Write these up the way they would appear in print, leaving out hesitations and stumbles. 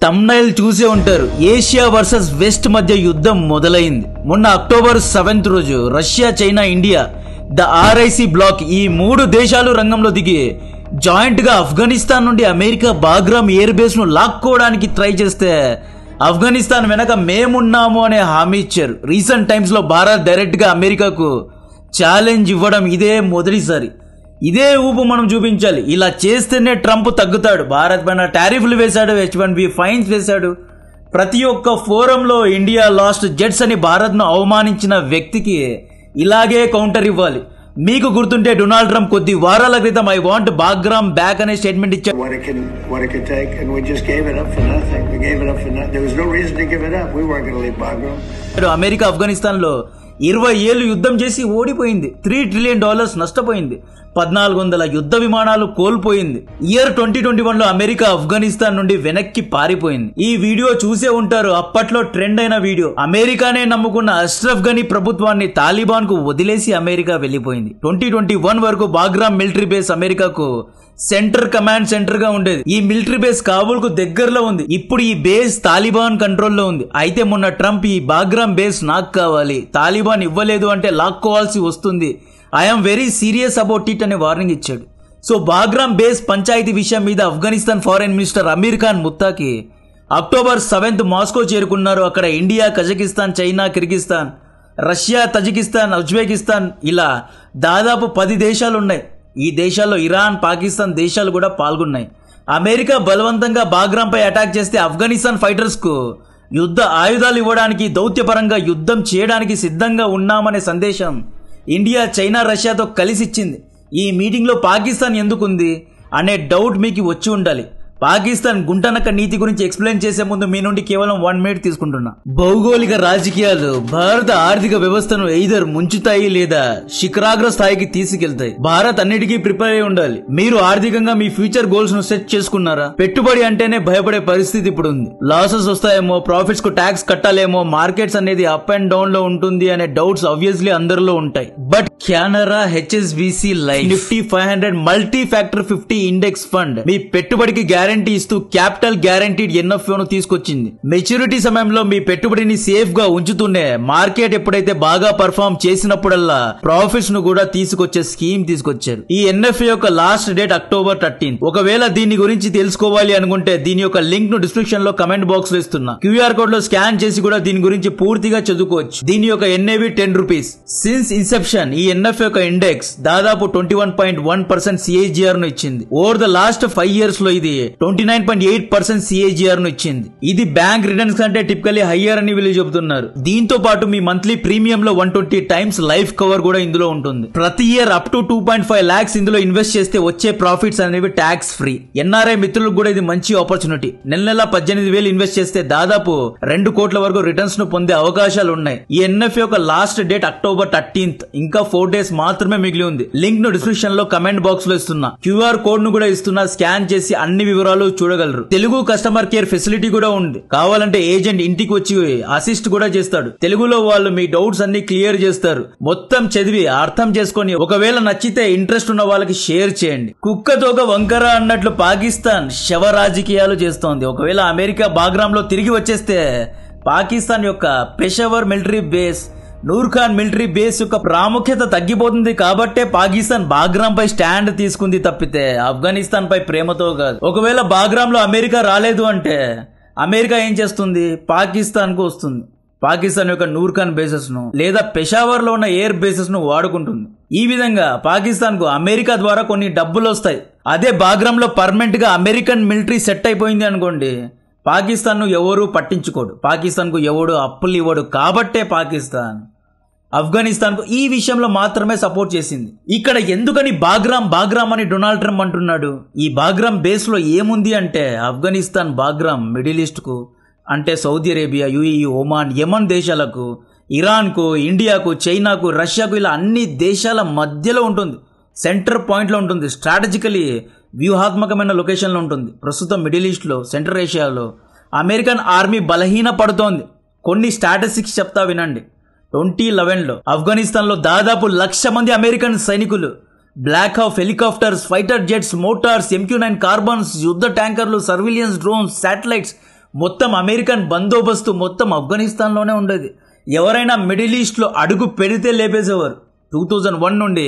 Thumbnail చూసే ఉంటారు. Asia versus west మధ్య యుద్ధం మొదలైంది. మొన్న అక్టోబర్ 7 రోజు Russia, China, India, the RIC bloc ఈ 3 దేశాలు రంగంలో దిగి జాయింట్ గా ఆఫ్ఘనిస్తాన్ నుండి అమెరికా బాగ్రామ్ ఎయిర్ బేస్ ను లాక్కోవడానికి ట్రై చేస్తే ఆఫ్ఘనిస్తాన్ వెనక మేమున్నాము అనే హామీ ఇచ్చారు. రీసెంట్ టైమ్స్ లో భారత్ డైరెక్ట్ గా అమెరికాకు ఛాలెంజ్ ఇవ్వడం ఇదే మొదటిసారి. ఇదే ఊపు మనం చూపించాలి. ఇలా చేస్తేనే ట్రంప్ తగ్గుతాడు. భారత్ పైన టారిఫ్లు వేశాడు, H1B ఫైన్స్ వేశాడు. ప్రతి ఒక్క ఫోరంలో ఇండియా లాస్ట్ జెట్స్ అని భారత్ ను అవమానించిన వ్యక్తికి ఇలాగే కౌంటర్ ఇవ్వాలి. మీకు గుర్తుంటే డొనాల్డ్ ట్రంప్ కొద్ది వారాల క్రితం ఐ వాంట్ బాగ్రామ్ బ్యాక్ అనే స్టేట్మెంట్ ఇచ్చారు. అమెరికా ఆఫ్ఘనిస్తాన్ లో 20 ఏళ్లు యుద్ధం చేసి ఓడిపోయింది. $3 ట్రిలియన్ నష్టపోయింది. 1400 యుద్ధ విమానాలు కోల్పోయింది. ఇయర్ 2021 లో అమెరికా ఆఫ్ఘనిస్తాన్ నుండి వెనక్కి పారిపోయింది. ఈ వీడియో చూసే ఉంటారు. అప్పట్లో ట్రెండ్ అయిన వీడియో. అమెరికానే నమ్ముకున్న అష్రఫ్ గనీ ప్రభుత్వాన్ని తాలిబాన్ కు వదిలేసి అమెరికా వెళ్లిపోయింది. 2021 వరకు బాగ్రామ్ మిలిటరీ బేస్ అమెరికాకు సెంటర్ కమాండ్ సెంటర్ గా ఉండేది. ఈ మిలిటరీ బేస్ కాబూల్ కు దగ్గరలో ఉంది. ఇప్పుడు ఈ బేస్ తాలిబాన్ కంట్రోల్లో ఉంది. అయితే మొన్న ట్రంప్ ఈ బాగ్రామ్ బేస్ నాకు కావాలి, తాలిబాన్ ఇవ్వలేదు అంటే లాక్కోవాల్సి వస్తుంది, I'm very serious about it అనే వార్నింగ్ ఇచ్చాడు. సో బాగ్రామ్ బేస్ పంచాయతీ విషయం మీద Afghanistan foreign minister Amir Khan Muttaqi October 7 Moscow చేరుకున్నారు. అక్కడ India, Kazakhstan, China, Kyrgyzstan, Russia, Tajikistan, Uzbekistan ఇలా దాదాపు 10 దేశాలు ఉన్నాయి. ఈ దేశాల్లో ఇరాన్, పాకిస్తాన్ దేశాలు కూడా పాల్గొన్నాయి. అమెరికా బలవంతంగా బాగ్రామ్ పై అటాక్ చేస్తే ఆఫ్ఘనిస్తాన్ ఫైటర్స్ కు యుద్ధ ఆయుధాలు ఇవ్వడానికి, దౌత్యపరంగా యుద్ధం చేయడానికి సిద్ధంగా ఉన్నామనే సందేశం ఇండియా, చైనా, రష్యాతో కలిసి ఇచ్చింది. ఈ మీటింగ్ లో పాకిస్తాన్ ఎందుకుంది అనే డౌట్ మీకు వచ్చి ఉండాలి. పాకిస్తాన్ గుంటనక్క నీతి గురించి ఎక్స్ప్లెయిన్ చేసే ముందు మీ నుండి కేవలం 1 మినిట్ తీసుకుంటున్నా. భౌగోళిక రాజకీయాలు భారత ఆర్థిక వ్యవస్థను ఎయిదర్ ముంచుతాయి లేదా శిఖరాగ్ర స్థాయికి తీసుకెళ్తాయి. భారత్ అన్నిటికీ ప్రిపేర్ అయి ఉండాలి. మీరు ఆర్థికంగా మీ ఫ్యూచర్ గోల్స్ ను సెట్ చేసుకున్నారా? పెట్టుబడి అంటేనే భయపడే పరిస్థితి ఇప్పుడు ఉంది. లాసెస్ వస్తాయేమో, ప్రాఫిట్స్ కు ట్యాక్స్ కట్టాలేమో, మార్కెట్స్ అనేది అప్ అండ్ డౌన్ లో ఉంటుంది అనే డౌట్స్ ఆబ్వియస్లీ అందరిలో ఉంటాయి. But Canara HSBC life Nifty 500 multi factor 50 index fund మీ పెట్టుబడికి గ్యారెంటీ ఇస్తూ క్యాపిటల్ గ్యారంటీడ్ NFO ను తీసుకొచ్చింది. మెచ్యూరిటీ సమయంలో మీ పెట్టుబడిని సేఫ్ గా ఉంచుతూనే మార్కెట్ ఎప్పుడైతే బాగా పర్ఫార్మ్ చేసినప్పుడల్లా ప్రాఫిట్స్ ను కూడా తీసుకొచ్చే స్కీమ్ తీసుకొచ్చారు. ఈ NFO యొక్క లాస్ట్ డేట్ అక్టోబర్ 13. ఒకవేళ దీని గురించి తెలుసుకోవాలి అనుకుంటే దీని యొక్క లింక్ ను డిస్క్రిప్షన్ లో కమెంట్ బాక్స్ లో ఇస్తున్నా. QR కోడ్ లో స్కాన్ చేసి కూడా దీని గురించి పూర్తిగా చదువుకోవచ్చు. దీని యొక్క NAV ₹10. సిన్స్ ఇన్సెప్షన్ ఈ NFO యొక్క ఇండెక్స్ దాదాపు 21.1% CAGR ను ఇచ్చింది. ఓవర్ ద లాస్ట్ 5 ఇయర్స్ లో ఇది 29.8% CAGR ను ఇచ్చింది. ఇది బ్యాంక్ రిటర్న్స్ కంటే టిపికల్లీ హయ్యర్ అని వీళ్ళు చెబుతున్నారు. దీంతో పాటు మీ మంత్లీ ప్రీమియం లో 120 టైమ్స్ లైఫ్ కవర్ కూడా ఇందులో ఉంటుంది. ప్రతి ఇయర్ అప్ టు 2.5 lakhs ఇందులో ఇన్వెస్ట్ చేస్తే వచ్చే ప్రాఫిట్స్ అనేవి ట్యాక్స్ ఫ్రీ. NRI మిత్రులకు కూడా ఇది మంచి ఆపర్చునిటీ. నెల 18,000 ఇన్వెస్ట్ చేస్తే దాదాపు 2 కోట్ల వరకు రిటర్న్స్ ను పొందే అవకాశాలు ఉన్నాయి. ఈ NFO యొక్క లాస్ట్ డేట్ అక్టోబర్ 13. ఇంకా 4 డేస్ మాత్రమే మిగిలి ఉంది. లింక్ ను డిస్క్రిప్షన్ లో కమెంట్ బాక్స్ లో ఇస్తున్నా. QR కోడ్ ను కూడా ఇస్తున్నా. స్కాన్ చేసి అన్ని వివరాలు చూడగలరు. తెలుగు కస్టమర్ కేర్ ఫెసిలిటీ కూడా ఉంది. కావాలంటే ఏజెంట్ ఇంటికి వచ్చి అసిస్ట్ కూడా చేస్తాడు. తెలుగులో వాళ్ళు మీ డౌట్స్ అన్ని క్లియర్ చేస్తారు. మొత్తం చదివి అర్థం చేసుకొని ఒకవేళ నచ్చితే ఇంట్రెస్ట్ ఉన్న వాళ్ళకి షేర్ చేయండి. కుక్కతోక వంకర అన్నట్లు పాకిస్తాన్ శవ రాజకీయాలు చేస్తోంది. ఒకవేళ అమెరికా బాగ్రామ్ లో తిరిగి వచ్చేస్తే పాకిస్తాన్ యొక్క Peshawar military base, Nur Khan military base యొక్క ప్రాముఖ్యత తగ్గిపోతుంది. కాబట్టే పాకిస్తాన్ బాగ్రామ్ పై స్టాండ్ తీసుకుంది తప్పితే ఆఫ్ఘనిస్తాన్ పై ప్రేమతో కాదు. ఒకవేళ బాగ్రామ్ లో అమెరికా రాలేదు అంటే అమెరికా ఏం చేస్తుంది? పాకిస్తాన్ కు వస్తుంది. పాకిస్తాన్ యొక్క నూర్ఖాన్ బేసెస్ ను లేదా పెషావర్ లో ఉన్న ఎయిర్ బేసెస్ ను వాడుకుంటుంది. ఈ విధంగా పాకిస్తాన్ కు అమెరికా ద్వారా కొన్ని డబ్బులు వస్తాయి. అదే బాగ్రామ్ లో పర్మనెంట్ గా అమెరికన్ మిలిటరీ సెట్ అయిపోయింది అనుకోండి, పాకిస్తాన్ ను ఎవరు పట్టించుకోడు. పాకిస్తాన్ కు ఎవడు అప్పులు ఇవ్వడు. కాబట్టే పాకిస్తాన్ ఆఫ్ఘనిస్తాన్ కు ఈ విషయంలో మాత్రమే సపోర్ట్ చేసింది. ఇక్కడ ఎందుకని బాగ్రామ్ అని డొనాల్డ్ ట్రంప్ అంటున్నాడు? ఈ బాగ్రామ్ బేస్ లో ఏముంది అంటే ఆఫ్ఘనిస్తాన్ బాగ్రామ్ మిడిల్ ఈస్ట్ కు అంటే Saudi Arabia, UAE, Oman, Yemen దేశాలకు, ఇరాన్ కు, ఇండియాకు, చైనాకు, రష్యాకు ఇలా అన్ని దేశాల మధ్యలో ఉంటుంది. సెంటర్ పాయింట్ లో ఉంటుంది. స్ట్రాటజికలీ వ్యూహాత్మకమైన లొకేషన్ లో ఉంటుంది. ప్రస్తుతం మిడిల్ ఈస్ట్ లో, సెంట్రల్ ఏషియాలో అమెరికన్ ఆర్మీ బలహీన పడుతోంది. కొన్ని స్టాటిస్టిక్స్ చెప్తా వినండి. 2011లో ఆఫ్ఘనిస్తాన్ లో దాదాపు 1,00,000 మంది అమెరికన్ సైనికులు, Black Hawk helicopters, fighter jets, motors, MQ-9 కార్బన్స్, యుద్ధ ట్యాంకర్లు, సర్విలియన్స్ డ్రోన్స్, శాటిలైట్స్ మొత్తం అమెరికన్ బందోబస్తు మొత్తం ఆఫ్ఘనిస్తాన్లోనే ఉండేది. ఎవరైనా మిడిల్ ఈస్ట్లో అడుగు పెడితే లేపేసేవారు. 2001 నుండి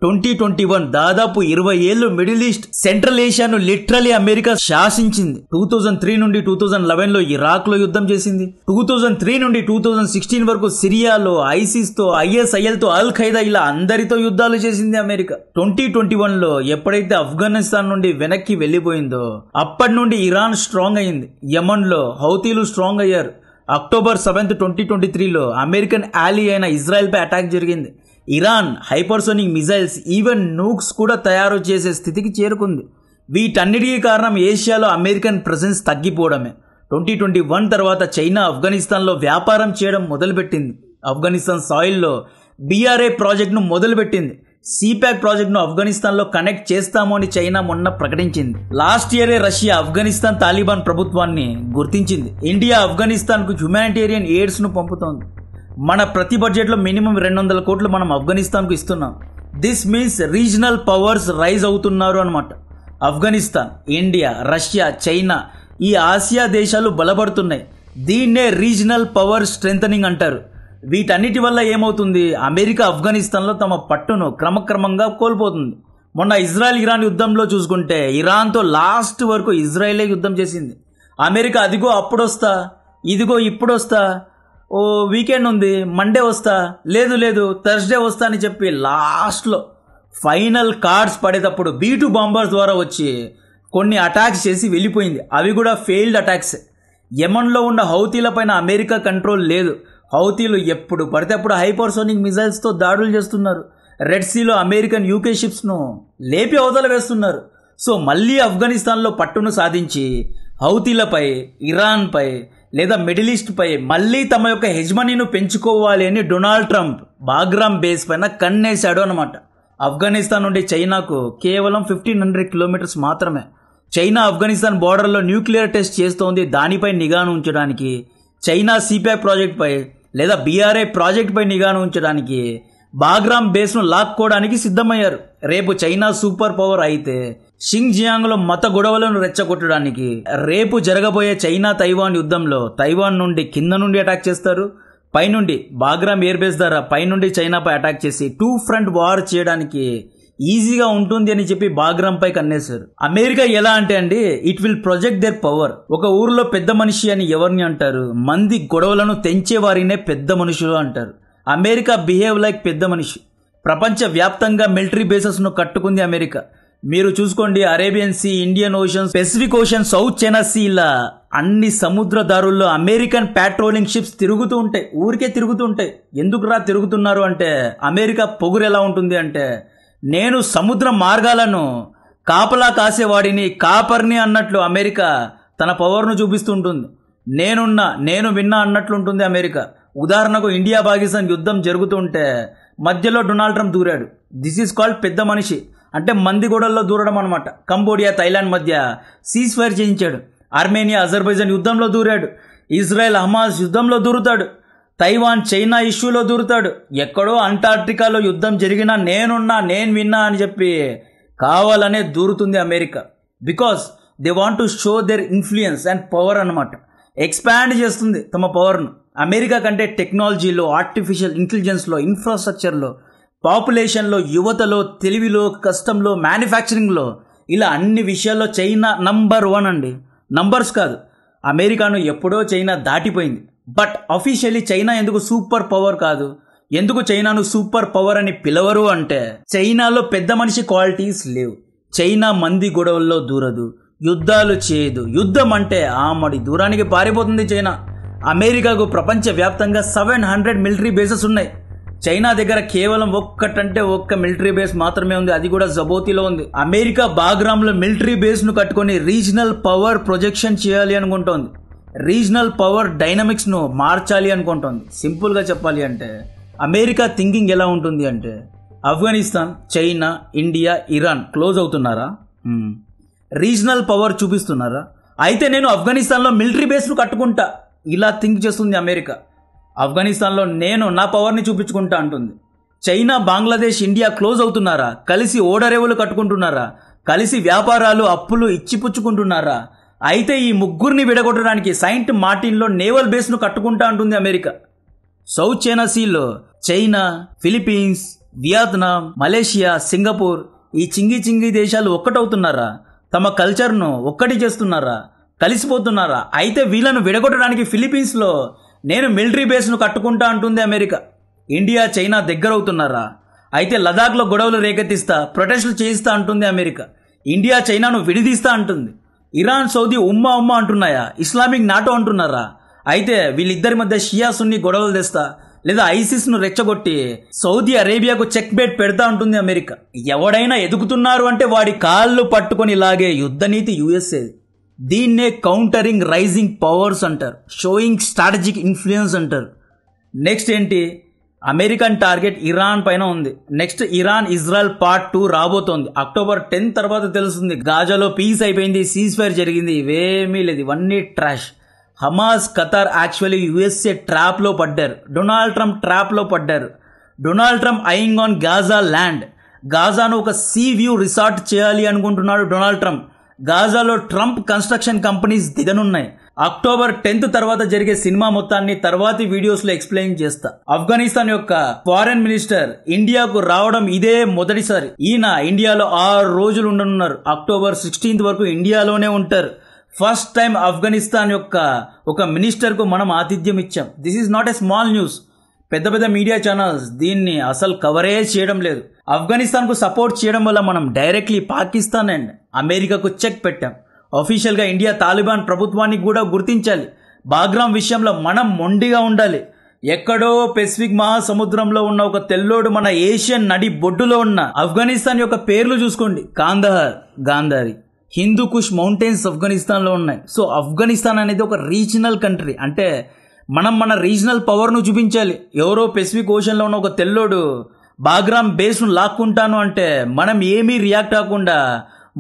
2021 దాదాపు 20 ఏళ్లు మిడిల్ ఈస్ట్, సెంట్రల్ ఏషియాను లిటరలీ అమెరికా శాసించింది. 2003 నుండి 2011లో ఇరాక్లో యుద్ధం చేసింది. 2003 నుండి 2016 వరకు సిరియాలో ఐసిస్తో, ISILతో, అల్ ఖైదా ఇలా అందరితో యుద్ధాలు చేసింది అమెరికా. 2021లో ఎప్పుడైతే ఆఫ్ఘనిస్తాన్ నుండి వెనక్కి వెళ్లిపోయిందో అప్పటి నుండి ఇరాన్ స్ట్రాంగ్ అయింది. యమన్లో హౌతీలు స్ట్రాంగ్ అయ్యారు. అక్టోబర్ 7, 2023లో అమెరికన్ ally అయిన ఇజ్రాయెల్పై అటాక్ జరిగింది. Iran hypersonic missiles, even nooks కూడా తయారు చేసే స్థితికి చేరుకుంది. వీటన్నిటికీ కారణం ఏషియాలో అమెరికన్ ప్రెసెన్స్ తగ్గిపోవడమే. 2021 తర్వాత చైనా ఆఫ్ఘనిస్తాన్లో వ్యాపారం చేయడం మొదలుపెట్టింది. ఆఫ్ఘనిస్తాన్ సాయిల్లో BRI ప్రాజెక్టును మొదలుపెట్టింది. సిపాక్ ప్రాజెక్టును ఆఫ్ఘనిస్తాన్లో కనెక్ట్ చేస్తాము అని చైనా మొన్న ప్రకటించింది. లాస్ట్ ఇయరే రష్యా ఆఫ్ఘనిస్తాన్ తాలిబాన్ ప్రభుత్వాన్ని గుర్తించింది. ఇండియా ఆఫ్ఘనిస్తాన్కు హ్యుమానిటేరియన్ ఎయిడ్స్ను పంపుతోంది. మన ప్రతి బడ్జెట్లో మినిమం 200 కోట్లు మనం ఆఫ్ఘనిస్తాన్కు ఇస్తున్నాం. This means regional powers rise అవుతున్నారు అనమాట. ఆఫ్ఘనిస్తాన్, ఇండియా, రష్యా, చైనా ఈ ఆసియా దేశాలు బలపడుతున్నాయి. దీన్నే రీజనల్ పవర్ స్ట్రెంథనింగ్ అంటారు. వీటన్నిటి వల్ల ఏమవుతుంది, అమెరికా ఆఫ్ఘనిస్తాన్లో తమ పట్టును క్రమక్రమంగా కోల్పోతుంది. మొన్న ఇరాన్ యుద్ధంలో చూసుకుంటే ఇరాన్తో లాస్ట్ వరకు ఇజ్రాయెలే యుద్ధం చేసింది. అమెరికా అదిగో అప్పుడొస్తా, ఇదిగో ఇప్పుడొస్తా, ఓ వీకెండ్ ఉంది మండే వస్తా, లేదు థర్స్డే వస్తా అని చెప్పి లాస్ట్లో ఫైనల్ కార్డ్స్ పడేటప్పుడు B2 బాంబర్స్ ద్వారా వచ్చి కొన్ని అటాక్స్ చేసి వెళ్ళిపోయింది. అవి కూడా ఫెయిల్డ్ అటాక్స్. యమన్లో ఉన్న హౌతీల పైన అమెరికా కంట్రోల్ లేదు. హౌతీలు ఎప్పుడు పడితే అప్పుడు హైపర్సోనిక్ మిజైల్స్తో దాడులు చేస్తున్నారు. రెడ్ సీలో అమెరికన్ UK షిప్స్ను లేపి అవతల వేస్తున్నారు. సో మళ్ళీ ఆఫ్ఘనిస్తాన్లో పట్టును సాధించి హౌతీలపై, ఇరాన్పై లేదా మిడిల్ ఈస్ట్ పై మళ్ళీ తమ యొక్క హెజ్మనీను పెంచుకోవాలి అని డొనాల్డ్ ట్రంప్ బాగ్రామ్ బేస్ పైన కన్నేశాడు అనమాట. ఆఫ్ఘనిస్తాన్ నుండి చైనాకు కేవలం 1500 కిలోమీటర్స్ మాత్రమే. చైనా ఆఫ్ఘనిస్తాన్ బార్డర్లో న్యూక్లియర్ టెస్ట్ చేస్తోంది. దానిపై నిఘాను ఉంచడానికి, చైనా సిపాక్ ప్రాజెక్ట్పై లేదా BRI ప్రాజెక్ట్పై నిఘాను ఉంచడానికి బాగ్రామ్ బేస్ను లాక్కోవడానికి సిద్ధమయ్యారు. రేపు చైనా సూపర్ పవర్ అయితే షింగ్జియాంగ్లో మత గొడవలను రెచ్చగొట్టడానికి, రేపు జరగబోయే చైనా తైవాన్ యుద్ధంలో తైవాన్ నుండి కింద నుండి అటాక్ చేస్తారు, పైనుండి బాగ్రామ్ ఎయిర్ బేస్ ద్వారా పైనుండి చైనాపై అటాక్ చేసి 2 ఫ్రంట్ వార్ చేయడానికి ఈజీగా ఉంటుంది అని చెప్పి బాగ్రామ్ పై కన్నేశారు. అమెరికా ఎలా అంటే అండి, it will project there power. ఒక ఊరిలో పెద్ద మనిషి అని ఎవరిని అంటారు? మంది గొడవలను తెంచే వారినే పెద్ద మనుషులు అంటారు. అమెరికా బిహేవ్ లైక్ పెద్ద మనిషి. ప్రపంచ వ్యాప్తంగా మిలిటరీ బేసెస్ను కట్టుకుంది అమెరికా. మీరు చూసుకోండి, Arabian Sea, Indian Ocean, Pacific Ocean, South China Sea ఇలా అన్ని సముద్ర దారుల్లో అమెరికన్ పాట్రోలింగ్ షిప్స్ తిరుగుతూ ఉంటాయి. ఊరికే తిరుగుతూ ఉంటాయి. ఎందుకురా తిరుగుతున్నారు అంటే, అమెరికా పొగురు ఎలా ఉంటుంది అంటే, నేను సముద్ర మార్గాలను కాపలా కాసేవాడిని, కాపర్ని అన్నట్లు అమెరికా తన పవర్ను చూపిస్తూ ఉంటుంది. నేను విన్నా అన్నట్లుంటుంది అమెరికా. ఉదాహరణకు ఇండియా పాకిస్తాన్ యుద్ధం జరుగుతుంటే మధ్యలో డొనాల్డ్ ట్రంప్ దూరాడు. దిస్ ఈజ్ కాల్డ్ పెద్ద మనిషి. అంటే మంది గొడవల్లో దూరడం అనమాట. కంబోడియా, థైలాండ్ మధ్య సీజ్ ఫైర్ చేయించాడు. ఆర్మేనియా, అజర్బైజాన్ యుద్ధంలో దూరాడు. ఇజ్రాయెల్, హమాస్ యుద్ధంలో దూరుతాడు. తైవాన్, చైనా ఇష్యూలో దూరుతాడు. ఎక్కడో అంటార్క్టికాలో యుద్ధం జరిగినా నేను విన్నా అని చెప్పి కావాలనే దూరుతుంది America. Because they want to show their influence and power అనమాట. ఎక్స్పాండ్ చేస్తుంది తమ పవర్ను. అమెరికా కంటే టెక్నాలజీలో, ఆర్టిఫిషియల్ ఇంటెలిజెన్స్లో, ఇన్ఫ్రాస్ట్రక్చర్లో, పాపులేషన్లో, యువతలో, తెలివిలో, కస్టంలో, మ్యానుఫ్యాక్చరింగ్లో ఇలా అన్ని విషయాల్లో చైనా నంబర్ 1 అండి. నంబర్స్ కాదు, అమెరికాను ఎప్పుడో చైనా దాటిపోయింది. బట్ అఫీషియల్లీ చైనా ఎందుకు సూపర్ పవర్ కాదు? ఎందుకు చైనాను సూపర్ పవర్ అని పిలవరు అంటే, చైనాలో పెద్ద మనిషి క్వాలిటీస్ లేవు. చైనా మంది గొడవల్లో దూరదు, యుద్ధాలు చేయదు. యుద్ధం అంటే ఆమడి దూరానికి పారిపోతుంది చైనా. అమెరికాకు ప్రపంచవ్యాప్తంగా 700 మిలిటరీ బేసెస్ ఉన్నాయి. చైనా దగ్గర కేవలం ఒక్క మిలిటరీ బేస్ మాత్రమే ఉంది. అది కూడా జబోతిలో ఉంది. అమెరికా బాగ్రామ్లో మిలిటరీ బేస్ను కట్టుకొని రీజనల్ పవర్ ప్రొజెక్షన్ చేయాలి అనుకుంటోంది. రీజనల్ పవర్ డైనమిక్స్ను మార్చాలి అనుకుంటోంది. సింపుల్గా చెప్పాలి అంటే అమెరికా థింకింగ్ ఎలా ఉంటుంది అంటే, Afghanistan, China, India, Iran close అవుతున్నారా? రీజనల్ పవర్ చూపిస్తున్నారా? అయితే నేను ఆఫ్ఘనిస్తాన్లో మిలిటరీ బేస్ను కట్టుకుంటా ఇలా థింక్ చేస్తుంది అమెరికా. ఆఫ్ఘనిస్తాన్లో నేను నా పవర్ని చూపించుకుంటా అంటుంది. చైనా, బంగ్లాదేశ్, ఇండియా క్లోజ్ అవుతున్నారా? కలిసి ఓడరేవులు కట్టుకుంటున్నారా? కలిసి వ్యాపారాలు, అప్పులు ఇచ్చిపుచ్చుకుంటున్నారా? అయితే ఈ ముగ్గురిని విడగొట్టడానికి సెయింట్ మార్టిన్లో నేవల్ బేస్ను కట్టుకుంటా ఉంటుంది అమెరికా. సౌత్ చైనా సీలో China, Philippines, Vietnam, Malaysia, Singapore ఈ చింగి దేశాలు ఒక్కటవుతున్నారా? తమ కల్చర్ను ఒక్కటి చేస్తున్నారా? కలిసిపోతున్నారా? అయితే వీళ్ళను విడగొట్టడానికి ఫిలిప్పీన్స్లో నేను మిలిటరీ బేస్ను కట్టుకుంటా అంటుంది అమెరికా. India, China దగ్గరవుతున్నారా? అయితే లదాఖ్లో గొడవలు రేకెత్తిస్తా, ప్రొటెస్టులు చేయిస్తా అంటుంది అమెరికా. ఇండియా, చైనాను విడిదీస్తా అంటుంది. ఇరాన్, సౌదీ ఉమ్మా అంటున్నాయా? ఇస్లామిక్ నాటో అంటున్నారా? అయితే వీళ్ళిద్దరి మధ్య షియా సున్ని గొడవలు తెస్తా, లేదా ఐసిస్ను రెచ్చగొట్టి సౌదీ అరేబియాకు చెక్ బేట్ పెడతా ఉంటుంది అమెరికా. ఎవడైనా ఎదుగుతున్నారు అంటే వాడి కాళ్ళు పట్టుకొని లాగే యుద్ధనీతి యుఎస్ఏ. దీన్నే కౌంటరింగ్ రైజింగ్ పవర్స్ అంటారు, షోయింగ్ స్ట్రాటజిక్ ఇన్ఫ్లుయెన్స్ అంటారు. నెక్స్ట్ ఏంటి? అమెరికన్ టార్గెట్ ఇరాన్ పైన ఉంది. నెక్స్ట్ ఇరాన్ ఇజ్రాయెల్ పార్ట్ 2 రాబోతోంది. అక్టోబర్ 10 తర్వాత తెలుస్తుంది. గాజాలో పీస్ అయిపోయింది, సీజ్ ఫైర్ జరిగింది, ఇవేమీ లేదు, ఇవన్నీ trash. Hamas, Qatar actually USA ట్రాప్లో పడ్డారు. డొనాల్డ్ ట్రంప్ ట్రాప్లో పడ్డారు. Donald Trump eyeing on Gaza land. గాజాను ఒక సీ వ్యూ రిసార్ట్ చేయాలి అనుకుంటున్నాడు డొనాల్డ్ ట్రంప్. గాజాలో ట్రంప్ కన్స్ట్రక్షన్ కంపెనీస్ దిగనున్నాయి. అక్టోబర్ 10 తర్వాత జరిగే సినిమా మొత్తాన్ని తర్వాతి వీడియోస్లో ఎక్స్ప్లెయిన్ చేస్తా. ఆఫ్ఘనిస్తాన్ యొక్క ఫారెన్ మినిస్టర్ ఇండియాకు రావడం ఇదే మొదటిసారి. ఈయన ఇండియాలో 6 రోజులు ఉండనున్నారు. అక్టోబర్ 16 వరకు ఇండియాలోనే ఉంటారు. ఫస్ట్ టైం ఆఫ్ఘనిస్తాన్ యొక్క ఒక మినిస్టర్కు మనం ఆతిథ్యం ఇచ్చాం. This is not a small news. పెద్ద మీడియా ఛానల్స్ దీన్ని అసలు కవరేజ్ చేయడం లేదు. ఆఫ్ఘనిస్తాన్కు సపోర్ట్ చేయడం వల్ల మనం డైరెక్ట్లీ పాకిస్తాన్ అండ్ అమెరికాకు చెక్ పెట్టాం. అఫీషియల్గా ఇండియా తాలిబాన్ ప్రభుత్వాన్ని కూడా గుర్తించాలి. బాగ్రామ్ విషయంలో మనం మొండిగా ఉండాలి. ఎక్కడో పెసిఫిక్ మహాసముద్రంలో ఉన్న ఒక తెల్లోడు మన ఏషియన్ నడి బొడ్డులో ఉన్న ఆఫ్ఘనిస్తాన్ యొక్క పేర్లు చూసుకోండి. కాందహార్, గాంధారి, హిందూ కుష్ మౌంటైన్స్ ఆఫ్ఘనిస్తాన్లో ఉన్నాయి. సో ఆఫ్ఘనిస్తాన్ అనేది ఒక రీజనల్ కంట్రీ. అంటే మనం మన రీజనల్ పవర్ను చూపించాలి. ఎవరో పెసిఫిక్ ఓషన్లో ఉన్న ఒక తెల్లోడు బాగ్రామ్ బేస్ను లాక్కుంటాను అంటే మనం ఏమీ రియాక్ట్ అవ్వకుండా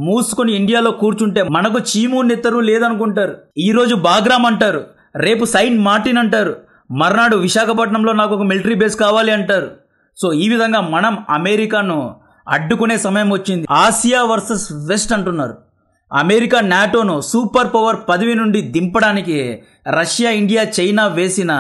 మూసుకొని ఇండియాలో కూర్చుంటే మనకు చీము నెత్తరు లేదనుకుంటారు. ఈరోజు బాగ్రామ్ అంటారు, రేపు సెయింట్ మార్టిన్ అంటారు, మర్నాడు విశాఖపట్నంలో నాకు ఒక మిలిటరీ బేస్ కావాలి అంటారు. సో ఈ విధంగా మనం అమెరికాను అడ్డుకునే సమయం వచ్చింది. ఆసియా వర్సెస్ వెస్ట్ అంటున్నారు. అమెరికా నాటోను సూపర్ పవర్ పదవి నుండి దింపడానికి రష్యా, ఇండియా, చైనా వేసిన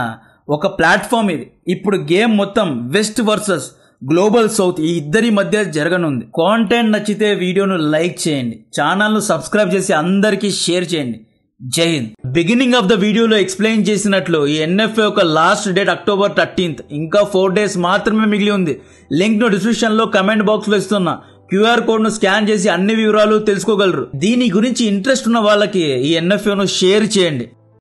ఒక ప్లాట్ఫామ్ ఇది. ఇప్పుడు గేమ్ మొత్తం వెస్ట్ వర్సెస్ గ్లోబల్ సౌత్ ఈ ఇద్దరి మధ్య జరగనుంది. కాంటెంట్ నచ్చితే వీడియోను లైక్ చేయండి, ఛానల్ను సబ్స్క్రైబ్ చేసి అందరికీ షేర్ చేయండి. జై హింద్. బిగినింగ్ ఆఫ్ ద వీడియోలో ఎక్స్ప్లెయిన్ చేసినట్లు ఈ ఎన్ఎఫ్ఏ యొక్క లాస్ట్ డేట్ అక్టోబర్ 13. ఇంకా 4 days మాత్రమే మిగిలి ఉంది. లింక్ ను డిస్క్రిప్షన్ లో కమెంట్ బాక్స్ లో ఇస్తున్నా. క్యూఆర్ కోడ్ ను స్కాన్ చేసి అన్ని వివరాలు తెలుసుకోగలరు. దీని గురించి ఇంట్రెస్ట్ ఉన్న వాళ్ళకి ఈ ఎన్ఎఫ్ఏను షేర్ చేయండి.